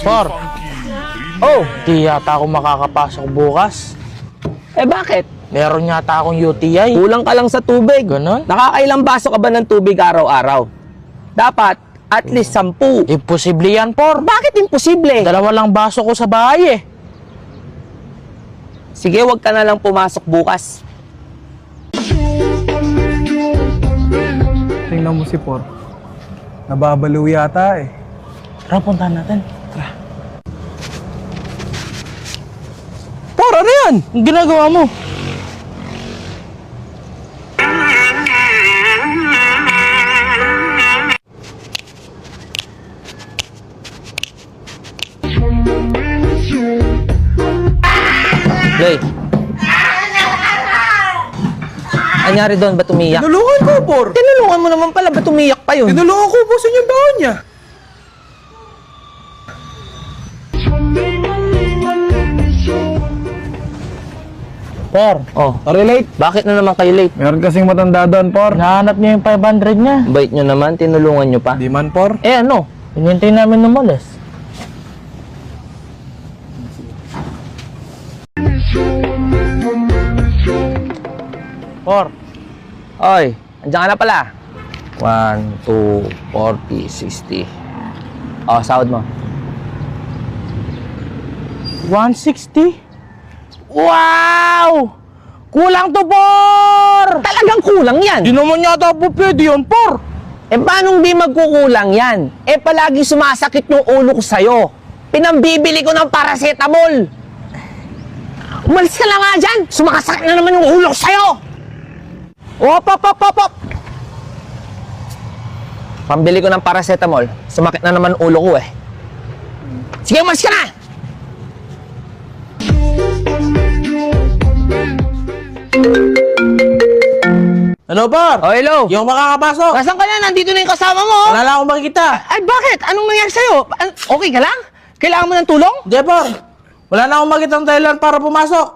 Por, Oh, di yata ako makakapasok bukas. bakit? Meron yata akong UTI. Kulang ka lang sa tubig. Ganon? Nakakailang baso ka ba ng tubig araw-araw? Dapat, at least 10. Imposible yan, Por. Bakit imposible? Dalawa lang baso ko sa bahay eh. Sige, wag ka na lang pumasok bukas. Tingnan mo si Por. Nababaliw yata eh. Tara, puntahan natin. Por, ano yan? Ang ginagawa mo? Lay. Anyari doon, ba't umiyak? Tinulungan ko, Por. Tinulungan mo naman pala, ba't umiyak pa yun? Tinulungan ko ubusin yung baon niya. Por, Oh, Sorry, late. bakit na naman kayo late? Meron kasing matanda doon, Por. nahanap niya yung 500 niya. Bait nyo naman, tinulungan nyo pa. Di man, Por. Ano? Hinintay namin numulis. Por, Oy, andiyan ka na pala. 1, 2, 40, 60. Oh, sahod mo. 160? Wow! Kulang to, Por! Talagang kulang yan. Di naman yata po pwede yun, Por. Paano di magkukulang yan? Palagi sumasakit yung ulo ko sa'yo. Pinambibili ko ng paracetamol. Umalis ka na nga dyan. Sumakasakit na naman yung ulo ko sa'yo. Op. Pambili ko ng paracetamol. Sumakit na naman ulo ko eh. Sige, umalis ka na! Ano, Por? Oh, hello. Yung makakapasok. Nasaan ka na? Nandito na yung kasama mo. Wala lang akong makikita. Ay, bakit? Anong nangyari sa'yo? Okay ka lang? Kailangan mo ng tulong? Hindi, Por. Wala na akong makitang dahilan para pumasok.